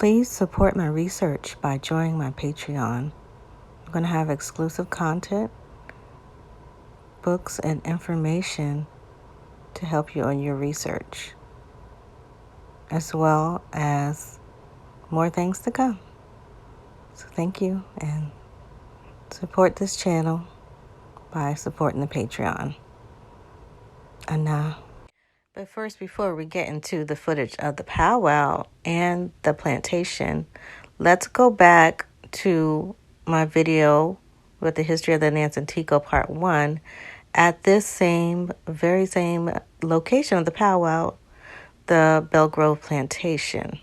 Please support my research by joining my Patreon. I'm going to have exclusive content, books, and information to help you on your research, as well as more things to come. So thank you, and support this channel by supporting the Patreon. But first, before we get into the footage of the powwow and the plantation, let's go back to my video with the history of the Nanzatico Part 1 at this very same location of the powwow, the Belle Grove Plantation.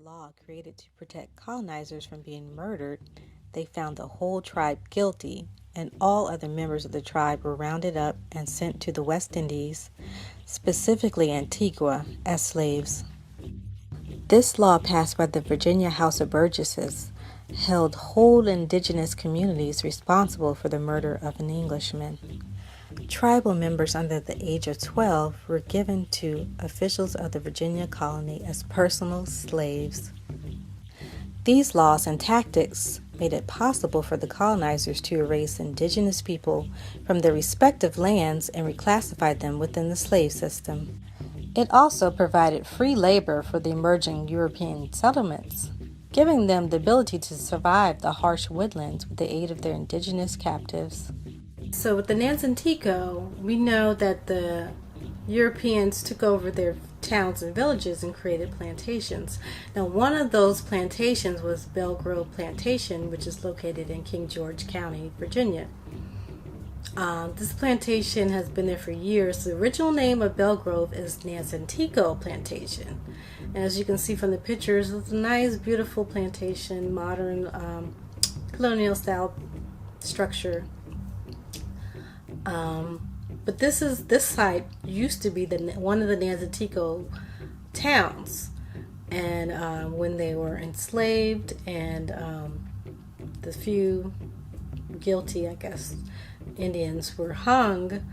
Law created to protect colonizers from being murdered, they found the whole tribe guilty, and all other members of the tribe were rounded up and sent to the West Indies, specifically Antigua, as slaves. This law, passed by the Virginia House of Burgesses, held whole indigenous communities responsible for the murder of an Englishman. Tribal members under the age of 12 were given to officials of the Virginia colony as personal slaves. These laws and tactics made it possible for the colonizers to erase indigenous people from their respective lands and reclassify them within the slave system. It also provided free labor for the emerging European settlements, giving them the ability to survive the harsh woodlands with the aid of their indigenous captives. So with the Nanzatico, we know that the Europeans took over their towns and villages and created plantations. Now, one of those plantations was Belle Grove Plantation, which is located in King George County, Virginia. This plantation has been there for years. The original name of Belle Grove is Nanzatico Plantation. And as you can see from the pictures, it's a nice, beautiful plantation, modern colonial style structure. But this site used to be one of the Nanzatico towns, and when they were enslaved and the few guilty, I guess, Indians were hung,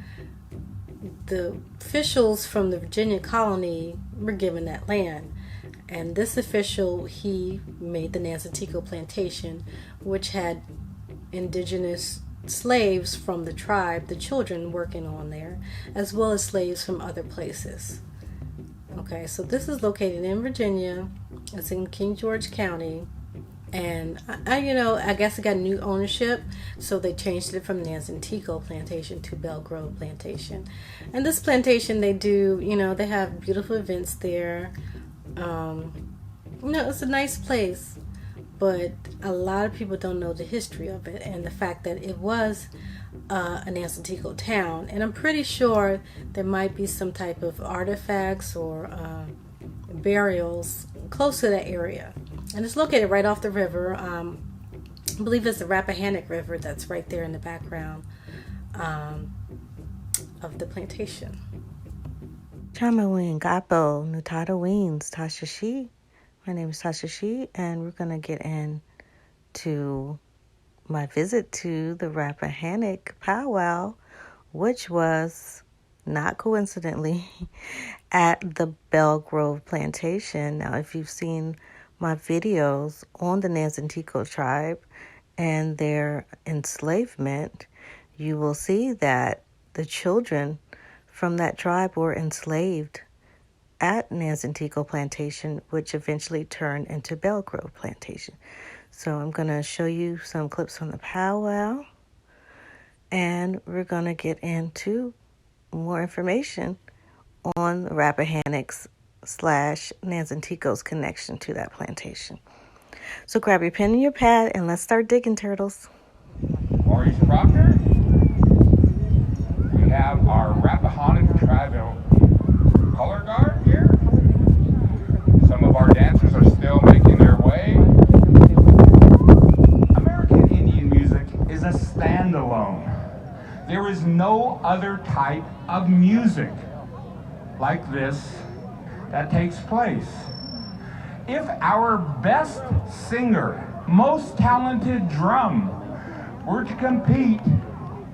the officials from the Virginia colony were given that land. And this official, he made the Nanzatico Plantation, which had indigenous slaves from the tribe, the children working on there, as well as slaves from other places. Okay, so this is located in Virginia. It's in King George County, and I guess it got new ownership, so they changed it from Nanzatico Plantation to Belle Grove Plantation. And this plantation, they do, they have beautiful events there. It's a nice place. But a lot of people don't know the history of it and the fact that it was a Nanzatico town. And I'm pretty sure there might be some type of artifacts or burials close to that area. And it's located right off the river. I believe it's the Rappahannock River that's right there in the background of the plantation. Chamawin Gapo Nutata Weens Tasha Xi. My name is Tasha Xi, and we're going to get into my visit to the Rappahannock powwow, which was, not coincidentally, at the Belle Grove Plantation. Now, if you've seen my videos on the Nanzatico tribe and their enslavement, you will see that the children from that tribe were enslaved at Nanzatico Plantation, which eventually turned into Belle Grove Plantation. So I'm going to show you some clips from the powwow, and we're going to get into more information on the Rappahannock's / Nanzatico's connection to that plantation. So grab your pen and your pad, and let's start digging, turtles. Maurice Proctor. We have our Rappahannock tribal color guard here. Some of our dancers are still making their way. American Indian music is a standalone. There is no other type of music like this that takes place. If our best singer most talented drum were to compete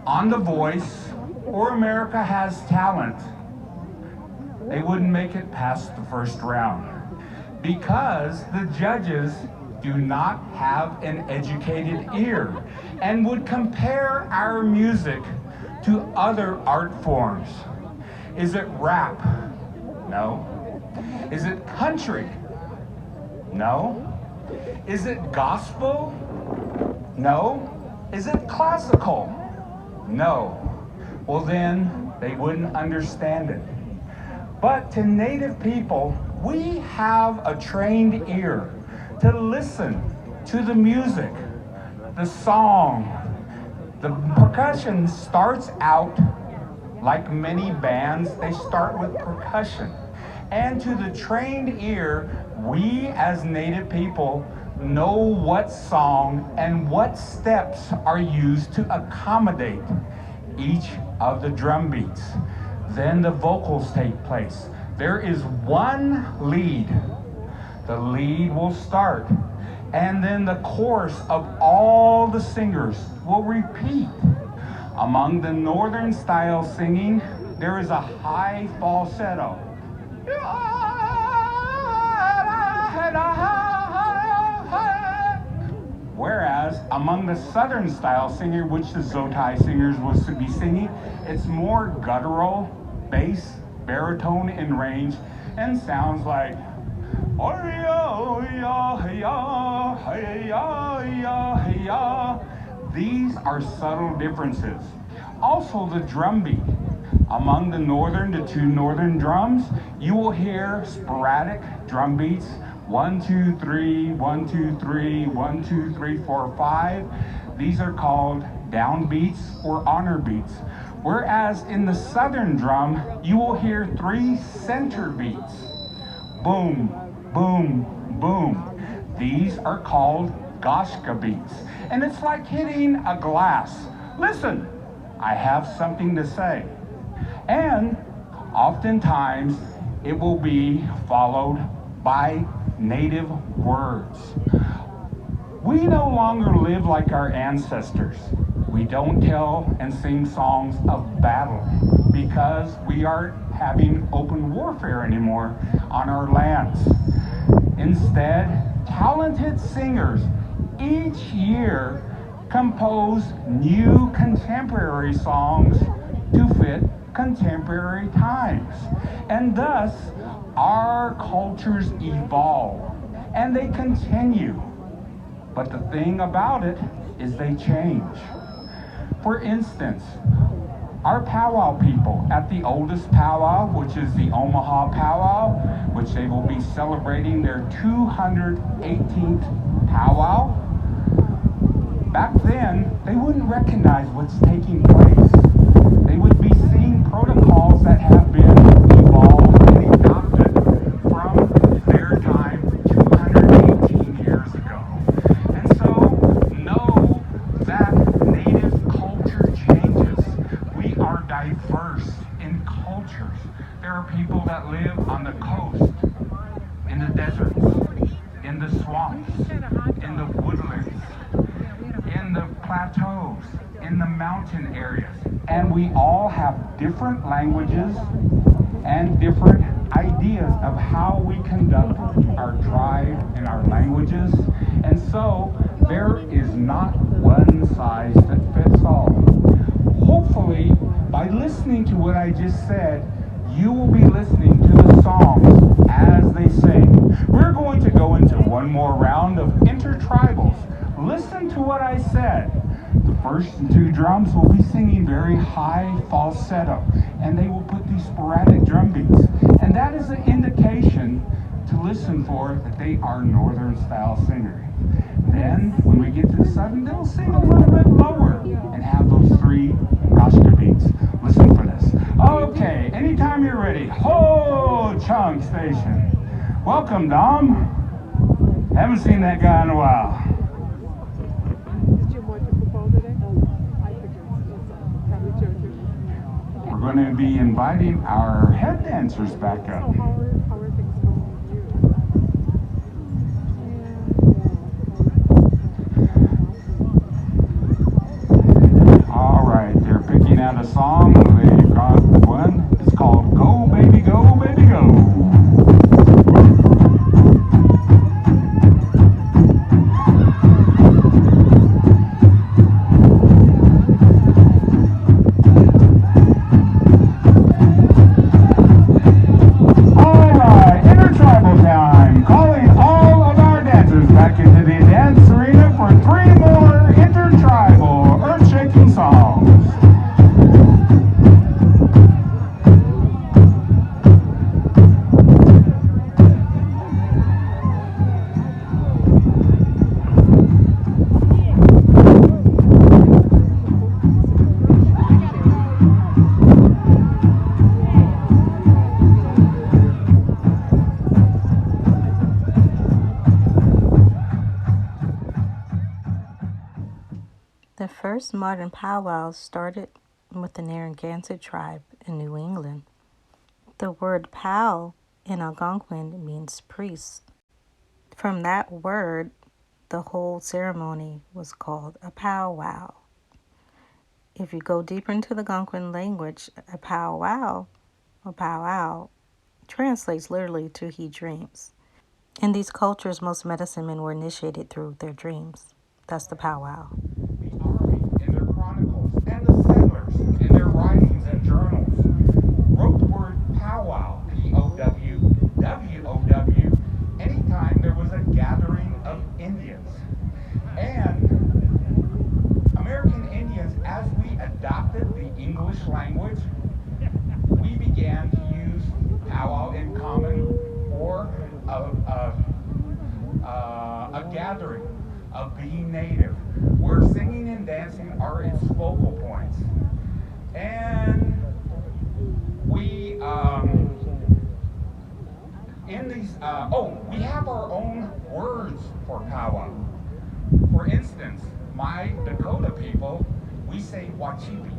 on The Voice or America Has Talent, they wouldn't make it past the first round because the judges do not have an educated ear and would compare our music to other art forms. Is it rap? No. Is it country? No. Is it gospel? No. Is it classical? No. Well, then they wouldn't understand it. But to Native people, we have a trained ear to listen to the music, the song. The percussion starts out like many bands, they start with percussion. And to the trained ear, we as Native people know what song and what steps are used to accommodate each of the drum beats. Then the vocals take place. There is one lead. The lead will start, and then the chorus of all the singers will repeat. Among the northern style singing, there is a high falsetto. Whereas among the southern style singer, which the Zotai singers was to be singing, it's more guttural, bass, baritone in range, and sounds like these are subtle differences. Also the drum beat. Among the two northern drums, you will hear sporadic drum beats, 1, 2, 3, 1, 2, 3, 1, 2, 3, 4, 5. These are called downbeats or honor beats. Whereas in the southern drum, you will hear 3 center beats. Boom, boom, boom. These are called goshka beats. And it's like hitting a glass. Listen, I have something to say. And oftentimes, it will be followed by native words. We no longer live like our ancestors. We don't tell and sing songs of battle because we aren't having open warfare anymore on our lands. Instead, talented singers each year compose new contemporary songs to fit contemporary times. And thus, our cultures evolve and they continue. But the thing about it is they change. For instance, our powwow people at the oldest powwow, which is the Omaha powwow, which they will be celebrating their 218th powwow, back then, they wouldn't recognize what's taking place. They would be seeing protocols that have been evolved and adopted from their time 218 years ago. And so, know that native culture changes. We are diverse in cultures. There are people that live on the coast, in the deserts, in the swamps, in the woodlands, in the plateaus, in the mountain areas. And we all have different languages and different ideas of how we conduct our tribe and our languages. And so there is not one size that fits all. Hopefully, by listening to what I just said, you will be listening to the songs as they sing. We're going to go into one more round of intertribals. Listen to what I said. The first 2 drums will be singing very high falsetto, and they will put these sporadic drum beats. And that is an indication to listen for that they are northern style singers. Then, when we get to the southern, they'll sing a little bit lower and have those 3 goshka beats. Listen for this. Okay, anytime you're ready. Ho Chung Station. Welcome, Dom. Haven't seen that guy in a while. We're going to be inviting our head dancers back up. the song, they've got one. It's called Go Baby Go Baby Go. Back into the dance arena for 3 more intertribal earth-shaking songs. The first modern powwows started with the Narragansett tribe in New England. The word pow in Algonquin means priest. From that word, the whole ceremony was called a powwow. If you go deeper into the Algonquin language, a powwow, or powwow, translates literally to he dreams. In these cultures, most medicine men were initiated through their dreams. That's the powwow. The army, in their chronicles, and the settlers, in their writings and journals, wrote the word powwow, P-O-W-W-O-W, anytime there was a gathering of Indians. And American Indians, as we adopted the English language, we began to use powwow in common for a gathering of being native, where singing and dancing are its focal points. And we, we have our own words for powwow. For instance, my Dakota people, we say wachipi.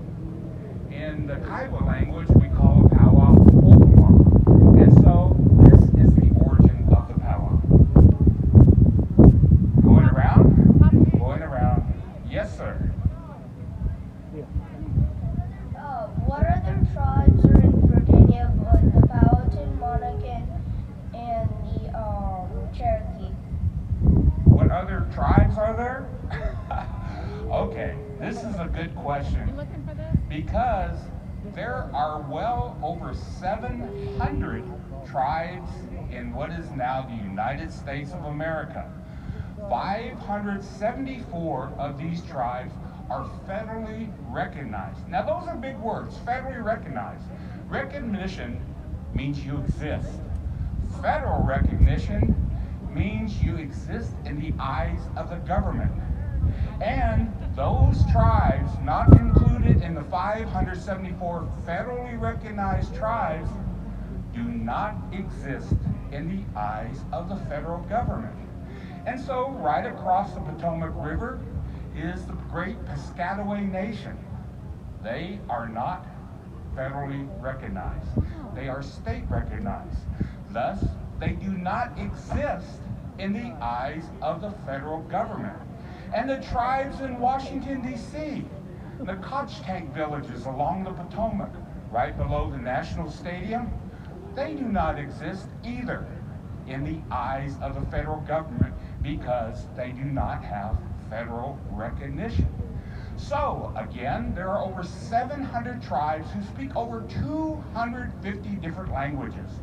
In the Kiowa language, we call a powwow Oklahoma. And so, this is the origin of the powwow. Going around? Going around. Yes, sir. What other tribes are in Virginia but the Powhatan, Monacan, and the Cherokee? What other tribes are there? Okay, this is a good question. You looking for this? Because there are well over 700 tribes in what is now the United States of America. 574 of these tribes are federally recognized. Now those are big words, federally recognized. Recognition means you exist. Federal recognition means you exist in the eyes of the government. And those tribes not included in the 574 federally recognized tribes do not exist in the eyes of the federal government. And so right across the Potomac River is the great Piscataway Nation. They are not federally recognized. They are state recognized. Thus, they do not exist in the eyes of the federal government. And the tribes in Washington, D.C., the Koch Tank villages along the Potomac, right below the National Stadium, they do not exist either in the eyes of the federal government because they do not have federal recognition. So, again, there are over 700 tribes who speak over 250 different languages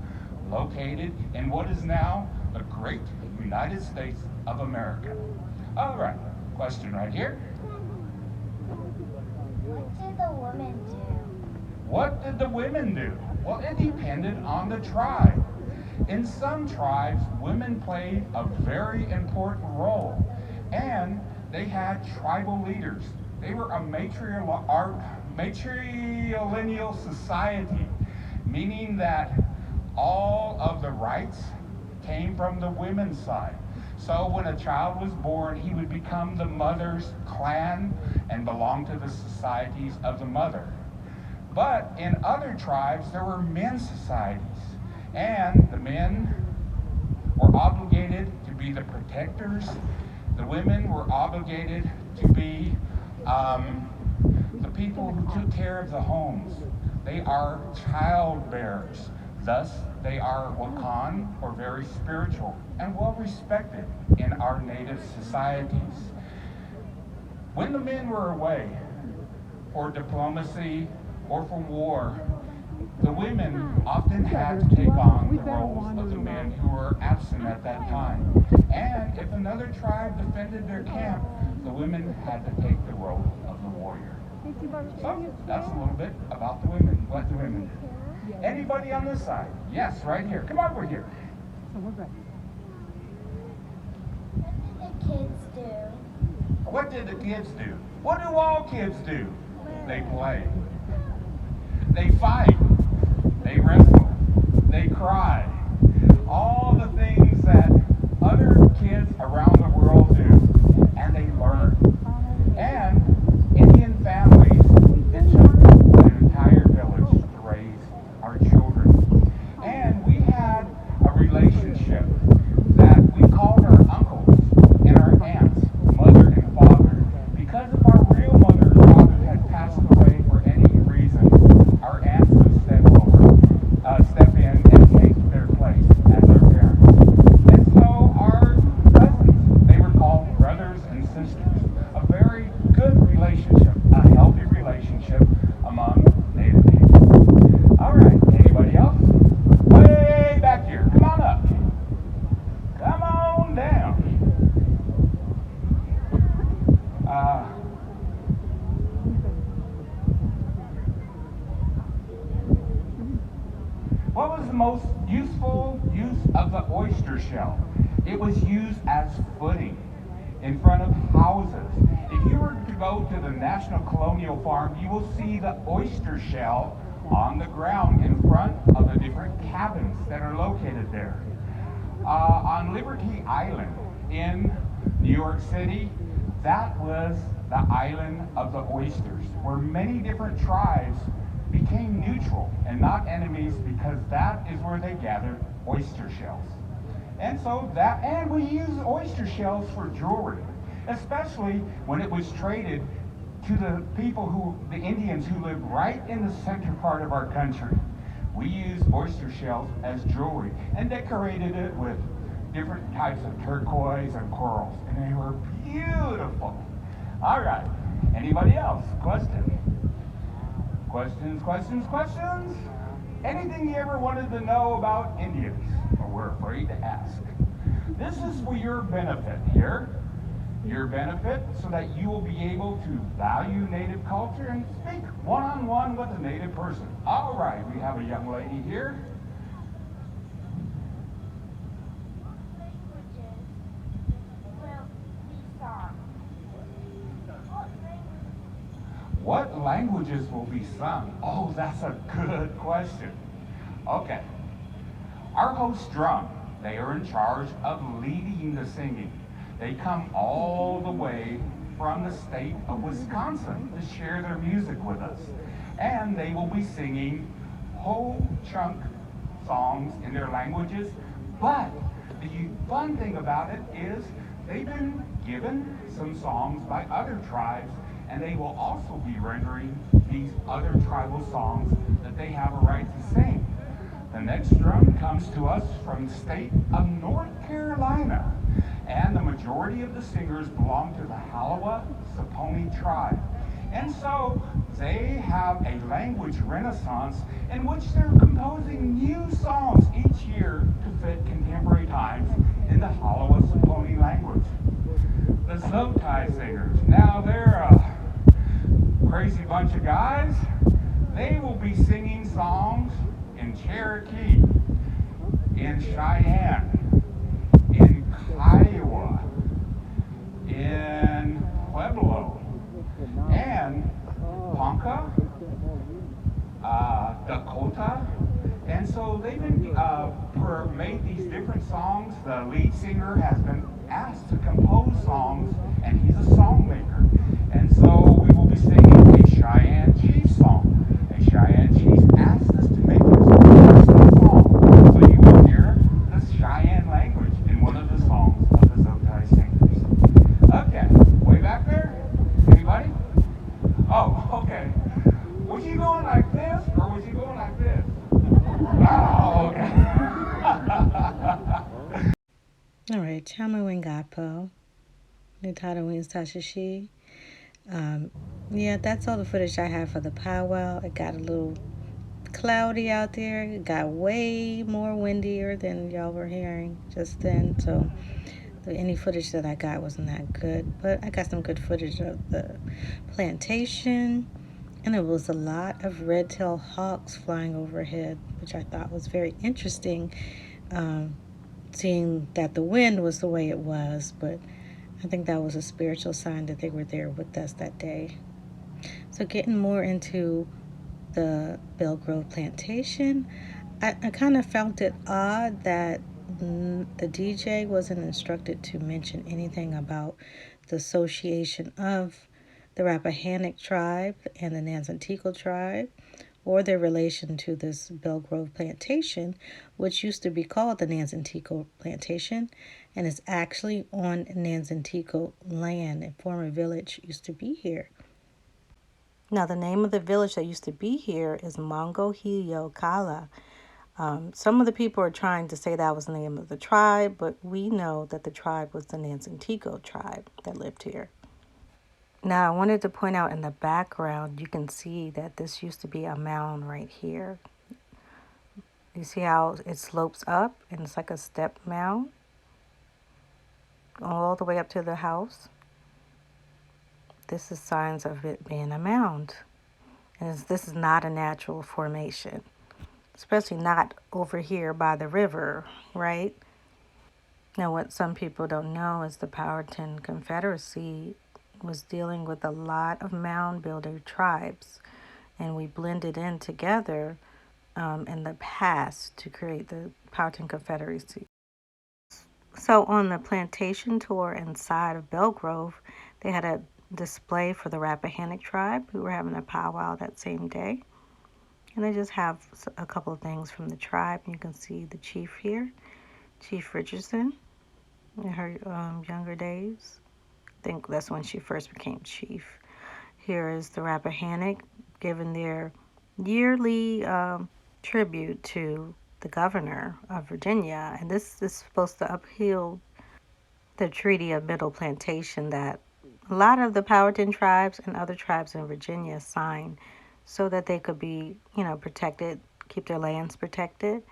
located in what is now the great United States of America. All right, question right here. What did the women do? What did the women do? Well, it depended on the tribe. In some tribes, women played a very important role, and they had tribal leaders. They were a matrilineal society, meaning that all of the rights came from the women's side. So when a child was born, he would become the mother's clan and belong to the societies of the mother. But in other tribes, there were men's societies, and the men were obligated to be the protectors. The women were obligated to be the people who took care of the homes. They are child bearers. Thus, they are wakan, or very spiritual, and well respected in our native societies. When the men were away for diplomacy or for war, the women often had to take on the roles of the men who were absent at that time. And if another tribe defended their camp, the women had to take the role of the warrior. So that's a little bit about the women, what the women did. Anybody on this side? Yes, right here. Come over here. What did the kids do? What did the kids do? What do all kids do? They play. They fight. They wrestle. They cry. All the things that other kids around the world do. And they learn. And Indian families, it took an entire village to raise our children. And we had a relationship that we called our uncles and our aunts, mother and father. Because if our real mother and father had passed away for any reason, our aunts would step in and take their place as our parents. And so our cousins, they were called brothers and sisters. A very good relationship, a healthy relationship among Native people. All right, anybody else? Way back here, come on up. Come on down. What was the most useful use of the oyster shell? It was used as footing in front of houses. If you were to go to the National Colonial Farm, you will see the oyster shell on the ground in front of the different cabins that are located there. On Liberty Island in New York City, that was the island of the oysters, where many different tribes became neutral and not enemies, because that is where they gathered oyster shells. And we use oyster shells for jewelry, especially when it was traded to the people the Indians who lived right in the center part of our country. We used oyster shells as jewelry and decorated it with different types of turquoise and corals, and they were beautiful. All right, anybody else? Question? Questions? Anything you ever wanted to know about Indians, or were afraid to ask? This is for your benefit here. Your benefit, so that you will be able to value Native culture and speak one-on-one with a Native person. All right, we have a young lady here. What languages will be sung? Oh, that's a good question. Okay. Our host drum, they are in charge of leading the singing. They come all the way from the state of Wisconsin to share their music with us. And they will be singing whole chunk songs in their languages. But the fun thing about it is they've been given some songs by other tribes, and they will also be rendering these other tribal songs that they have a right to sing. The next drum comes to us from the state of North Carolina, and the majority of the singers belong to the Halawa Saponi tribe. And so they have a language renaissance in which they're composing new songs each year to fit contemporary times in the Halawa Saponi language. The Zotai singers, now they're a crazy bunch of guys. They will be singing songs in Cherokee, in Cheyenne, in Kiowa, in Pueblo, and Ponca, Dakota. And so they've been made these different songs. The lead singer has been asked to compose songs, and he's a song maker. And so we will be singing a Cheyenne Chief song. A Cheyenne Chief asked us to make this personal song. So you will hear the Cheyenne language in one of the songs of the Zotai singers. Okay, way back there? Anybody? Oh. Okay. Was she going like this or was she going like this? Oh, okay. All right, Chama Wingapo. The title wins Tasha Xi. Yeah, that's all the footage I have for the powwow. It got a little cloudy out there. It got way more windier than y'all were hearing just then. So any footage that I got wasn't that good. But I got some good footage of the plantation. And there was a lot of red-tailed hawks flying overhead, which I thought was very interesting, seeing that the wind was the way it was. But I think that was a spiritual sign that they were there with us that day. So getting more into the Belle Grove Plantation, I kind of felt it odd that the DJ wasn't instructed to mention anything about the association of the Rappahannock tribe and the Nanzatico tribe, or their relation to this Belle Grove Plantation, which used to be called the Nanzatico Plantation, and is actually on Nanzatico land. A former village used to be here. Now, the name of the village that used to be here is Mongohio Kala. Some of the people are trying to say that was the name of the tribe, but we know that the tribe was the Nanzatico tribe that lived here. Now, I wanted to point out in the background, you can see that this used to be a mound right here. You see how it slopes up and it's like a step mound all the way up to the house? This is signs of it being a mound. And this is not a natural formation, especially not over here by the river, right? Now, what some people don't know is the Powhatan Confederacy was dealing with a lot of mound builder tribes, and we blended in together in the past to create the Powhatan Confederacy. So on the plantation tour inside of Belle Grove, they had a display for the Rappahannock tribe who were having a powwow that same day. And they just have a couple of things from the tribe. You can see the chief here, Chief Richardson, in her younger days. I think that's when she first became chief. Here is the Rappahannock giving their yearly tribute to the governor of Virginia. And this is supposed to uphold the Treaty of Middle Plantation that a lot of the Powhatan tribes and other tribes in Virginia signed so that they could be, protected, keep their lands protected,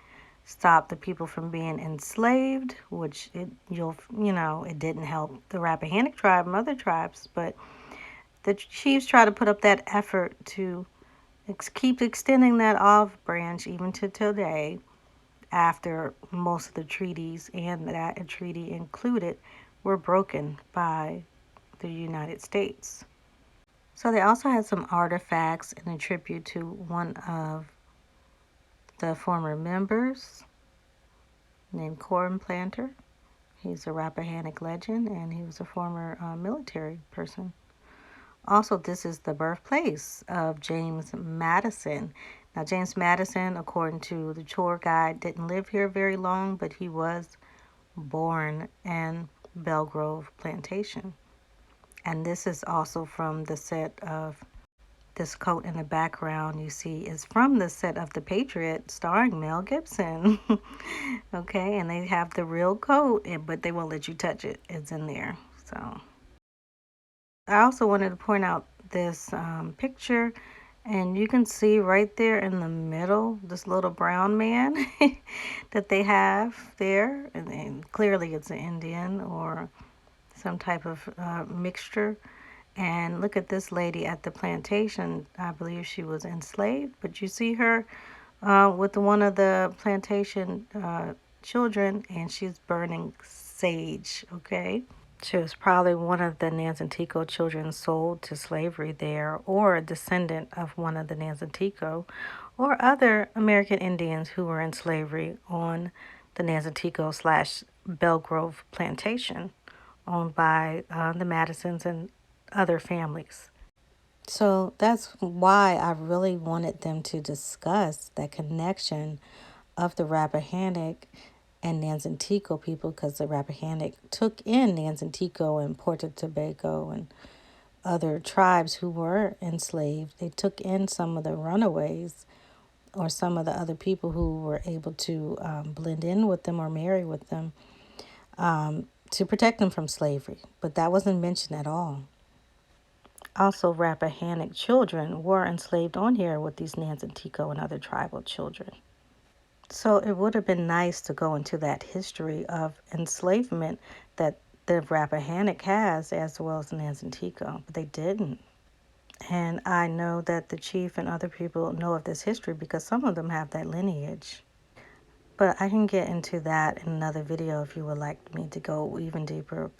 stop the people from being enslaved, which it didn't help the Rappahannock tribe and other tribes, but the chiefs try to put up that effort to keep extending that olive branch even to today, after most of the treaties, and that treaty included, were broken by the United States. So they also had some artifacts in a tribute to one of the former members named Corn Planter. He's a Rappahannock legend, and he was a former military person. Also, this is the birthplace of James Madison. Now, James Madison, according to the tour guide, didn't live here very long, but he was born in Belle Grove Plantation. And this is also from the set of this coat in the background you see is from the set of The Patriot starring Mel Gibson. Okay, and they have the real coat, but they won't let you touch it. It's in there. So I also wanted to point out this picture, and you can see right there in the middle this little brown man that they have there, and clearly it's an Indian or some type of mixture. And look at this lady at the plantation. I believe she was enslaved, but you see her with one of the plantation children, and she's burning sage, okay? She was probably one of the Nanzatico children sold to slavery there, or a descendant of one of the Nanzatico or other American Indians who were in slavery on the Nanzatico / Belle Grove Plantation, owned by the Madisons and other families. So that's why I really wanted them to discuss that connection of the Rappahannock and Nanzatico people, because the Rappahannock took in Nanzatico and Puerto Tobago and other tribes who were enslaved. They took in some of the runaways or some of the other people who were able to blend in with them or marry with them to protect them from slavery. But that wasn't mentioned at all. Also, Rappahannock children were enslaved on here with these Nanzatico and other tribal children. So it would have been nice to go into that history of enslavement that the Rappahannock has as well as Nanzatico, but they didn't. And I know that the chief and other people know of this history because some of them have that lineage. But I can get into that in another video if you would like me to go even deeper,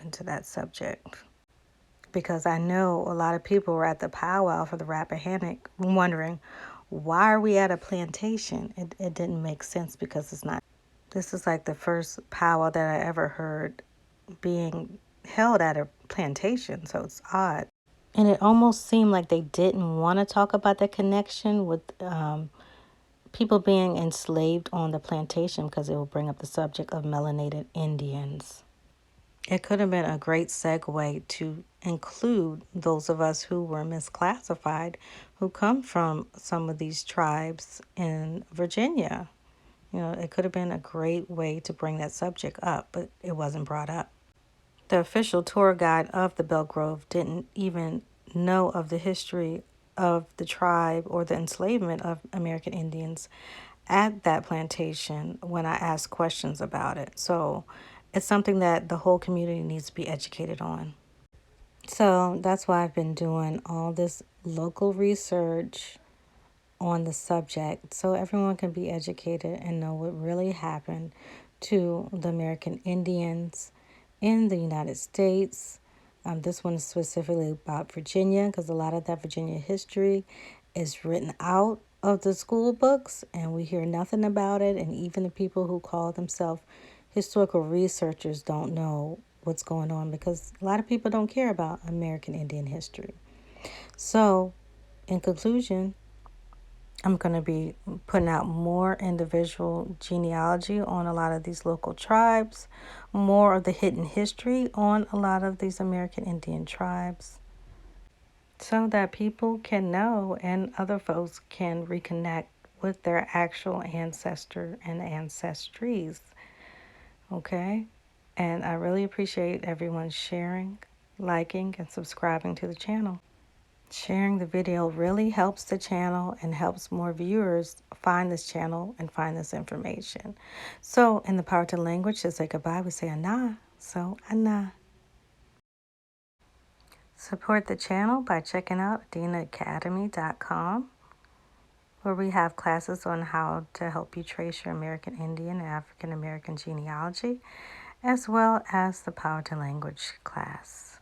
into that subject. Because I know a lot of people were at the powwow for the Rappahannock wondering, why are we at a plantation? It didn't make sense because it's not. This is like the first powwow that I ever heard being held at a plantation, so it's odd. And it almost seemed like they didn't want to talk about the connection with people being enslaved on the plantation because it will bring up the subject of melanated Indians. It could have been a great segue to include those of us who were misclassified, who come from some of these tribes in Virginia. It could have been a great way to bring that subject up, but it wasn't brought up. The official tour guide of the Belle Grove didn't even know of the history of the tribe or the enslavement of American Indians at that plantation when I asked questions about it. So it's something that the whole community needs to be educated on. So that's why I've been doing all this local research on the subject so everyone can be educated and know what really happened to the American Indians in the United States. This one is specifically about Virginia because a lot of that Virginia history is written out of the school books and we hear nothing about it. And even the people who call themselves historical researchers don't know what's going on because a lot of people don't care about American Indian history. So, in conclusion, I'm going to be putting out more individual genealogy on a lot of these local tribes, more of the hidden history on a lot of these American Indian tribes, so that people can know and other folks can reconnect with their actual ancestor and ancestries. Okay? And I really appreciate everyone sharing, liking, and subscribing to the channel. Sharing the video really helps the channel and helps more viewers find this channel and find this information. So in the Powhatan language, to say goodbye, we say Ana. So Ana. Support the channel by checking out adinaacademy.com, where we have classes on how to help you trace your American Indian and African American genealogy, as well as the Powhatan language class.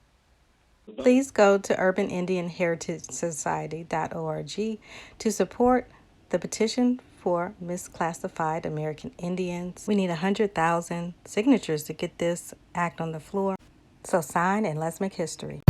Please go to urbanindianheritagesociety.org to support the petition for misclassified American Indians. We need 100,000 signatures to get this act on the floor. So sign and let's make history.